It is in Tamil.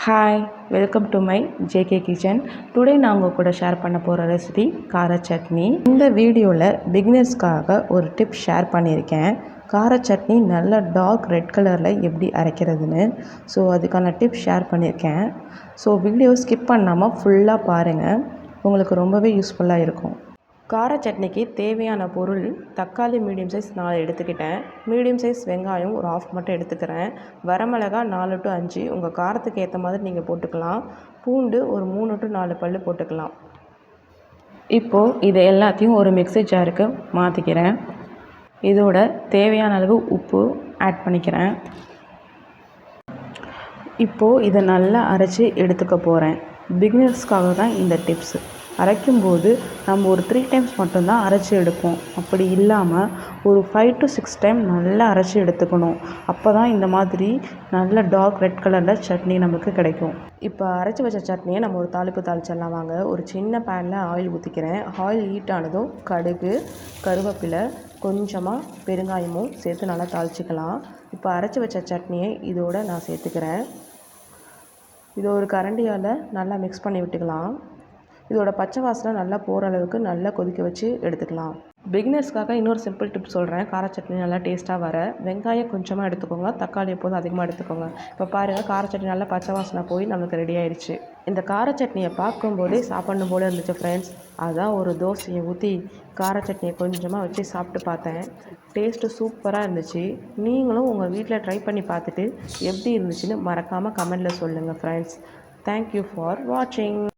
Hi, welcome to my JK kitchen. Today நான் உங்கள் கூட ஷேர் பண்ண போகிற ரெசிபி கார சட்னி. இந்த வீடியோவில் பிகினர்ஸ்க்காக ஒரு டிப் ஷேர் பண்ணியிருக்கேன். கார சட்னி நல்ல டார்க் ரெட் கலரில் எப்படி அரைக்கிறதுன்னு. ஸோ அதுக்கான டிப் ஷேர் பண்ணியிருக்கேன். ஸோ வீடியோ ஸ்கிப் பண்ணாமல் ஃபுல்லாக பாருங்கள், உங்களுக்கு ரொம்பவே யூஸ்ஃபுல்லாக இருக்கும். கார சட்னிக்கு தேவையான பொருள்: தக்காளி மீடியம் சைஸ் 4 எடுத்துக்கிட்டேன், மீடியம் சைஸ் வெங்காயம் ஒரு ஆஃப் மட்டும் எடுத்துக்கிறேன், வரமிளகா 4 to 5 உங்கள் காரத்துக்கு ஏற்ற மாதிரி நீங்கள் போட்டுக்கலாம், பூண்டு ஒரு 3 to 4 பல் போட்டுக்கலாம். இப்போது இது எல்லாத்தையும் ஒரு மிக்ஸி ஜாருக்கு மாற்றிக்கிறேன். இதோட தேவையான அளவு உப்பு ஆட் பண்ணிக்கிறேன். இப்போது இதை நல்லா அரைச்சி எடுத்துக்க போகிறேன். பிகினர்ஸ்க்காக தான் இந்த டிப்ஸ். அரைக்கும்போது நம்ம ஒரு 3 times மட்டும்தான் அரைச்சி எடுப்போம். அப்படி இல்லாமல் ஒரு 5 to 6 டைம் நல்லா அரைச்சி எடுத்துக்கணும். அப்போ தான் இந்த மாதிரி நல்ல டார்க் ரெட் கலரில் சட்னி நமக்கு கிடைக்கும். இப்போ அரைச்சி வச்ச சட்னியை நம்ம ஒரு தாளிப்பு தாளிச்சிடலாம் வாங்க. ஒரு சின்ன பேனில் ஆயில் ஊற்றிக்கிறேன். ஆயில் ஹீட் ஆனதும் கடுகு, கருவேப்பிலை, கொஞ்சமாக பெருங்காயமும் சேர்த்து நல்லா தாளிச்சிக்கலாம். இப்போ அரைச்சி வச்ச சட்னியை இதோடு நான் சேர்த்துக்கிறேன். இது ஒரு கரண்டியால் நல்லா மிக்ஸ் பண்ணி விட்டுக்கலாம். இதோட பச்சை வாசனை நல்லா போகிற அளவுக்கு நல்லா கொதிக்க வச்சு எடுத்துக்கலாம். பிகினர்ஸ்க்காக இன்னொரு சிம்பிள் டிப் சொல்கிறேன். கார சட்னி நல்லா டேஸ்ட்டாக வர வெங்காயம் கொஞ்சமாக எடுத்துக்கோங்க, தக்காளி எப்போதும் அதிகமாக எடுத்துக்கோங்க. இப்போ பாருங்கள், கார சட்னி நல்லா பச்சை வாசனை போய் நமக்கு ரெடி ஆயிடுச்சு. இந்த கார சட்னியை பார்க்கும்போதே சாப்பிடணும் போல இருந்துச்சு ஃப்ரெண்ட்ஸ். அதான் ஒரு தோசையை ஊற்றி கார சட்னியை கொஞ்சமாக வச்சு சாப்பிட்டு பார்த்தேன். டேஸ்ட்டு சூப்பராக இருந்துச்சு. நீங்களும் உங்கள் வீட்டில் ட்ரை பண்ணி பார்த்துட்டு எப்படி இருந்துச்சுன்னு மறக்காமல் கமெண்டில் சொல்லுங்கள் ஃப்ரெண்ட்ஸ். தேங்க்யூ ஃபார் வாட்சிங்.